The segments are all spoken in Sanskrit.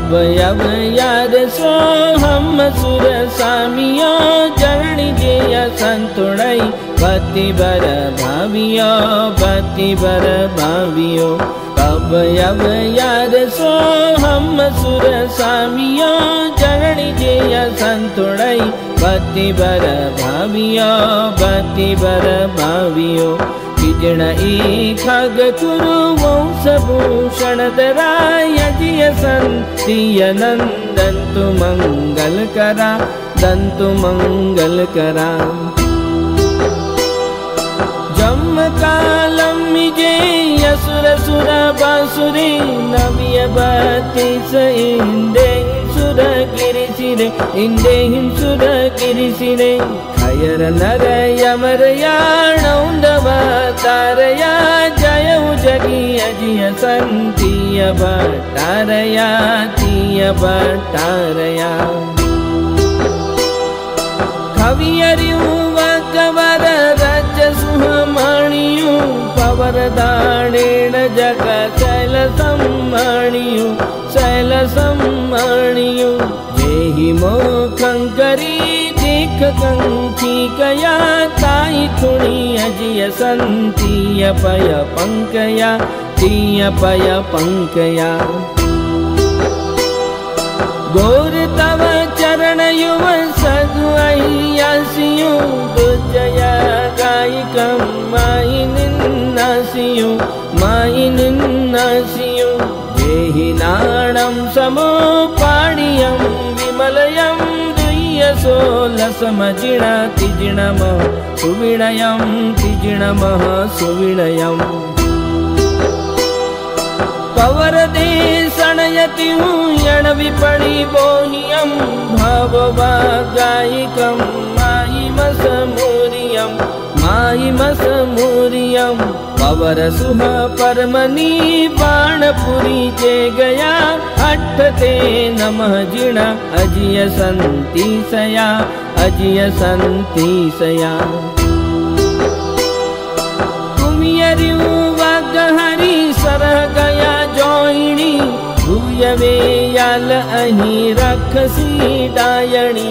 अब याद सो हम सुर सामियो जरणी जिया संतुड़ई बत्ती बर भावियो बत्ती बर भावियो। अब याद सो हम सुर सामियो जरणी जिया संतुड़ई बत्ती बर भावियो बत्ती बर भावियो। किजण ई खग कुरु वंशभूषण दराय जिय संतिय नंदंतु मंगल करा दंतु मंगल करा। जम कालम मिजे यसुर सुर बासुरी नव्य बत्तीस इंदे सुर गिरिसिरे इंदे हिम सुर गिरिसिरे। खयर नर यमर याणौंदव तारया जय जगी अजिय संतिय भट्टारया तीय भट्टारया। कवियरियु वकवर रज सुहमणियु पवर दाणेण जग शैल सम्मणियु शैल सम्मणियु। जेहि मोखंकरी दिख कंठी कया ताई थुणी अजिय संतिय पय पंकया तीय पय पंकया। गोर तव चरण युव सगुआसियु दुजया गायिकम माई निन्नासियु माई निन्नासियु। जेहि नाणं समोपाणियं विमलयं सोलसमजिण तिजिणमः सुविणयं तिजिणमः सुविणयं। पवर देशणयति यण विपणि बोहियं भववागायिकं मायिमसमूर्यं मायिमसमूर्यं। पवर सुह परमनी बाणपुरी जे गया अट्ठते नमः जिण अजिय संतीसया अजिय संतीसया। कुमियरियु वगहरी सरह गया जोइणी भूयवे याल अही रखसी डायणी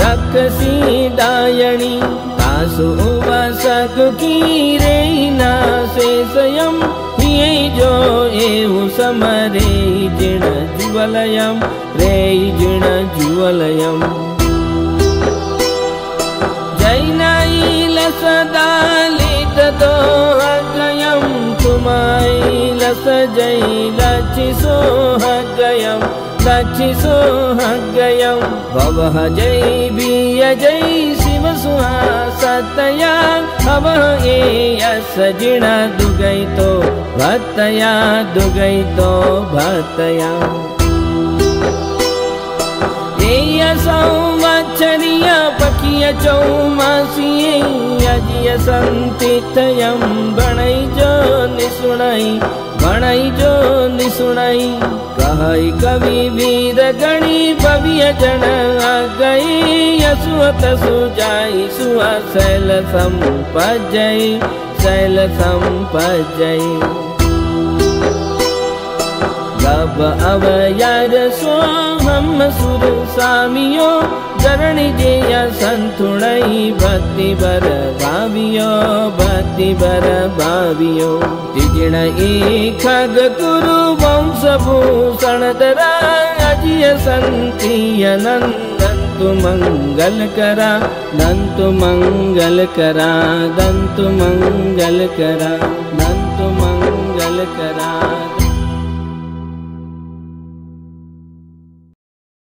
रखसी डायणी। तासु वसक की रेना से स्वयं ये जो एवं समरे जिण जुवलयम रे जिण जुवलयम। जैनाइल सदा लिट दो हगयम तुमाई लस जै लचि सोहगयम लचि सोहगयम। भवः जय बिय जय शिव सुहासतया अवह ये यस जिण दुगैतो भक्तया दुगैतो भक्तया। ये संवत्सरीय पखिय चौमासिये अजिय संतिथयं बणै जो निसुणै बणै जो निसुणै। कहै कवि वीर गणी भव्य जन गई यसुअत सुजाई सुआ शैल संपजय शैल संपजय। गब अवयार सो हम सुर सामियो जरणी जिया संतुड़ई भक्ति बर भावियो भक्ति बर भावियो। तिजिण ई खग कुरु वंशभूषण दरा अजिय संतिय नंदंतु मंगल करा दंतु मंगल करा दंतु मंगल करा दंतु मंगल करा।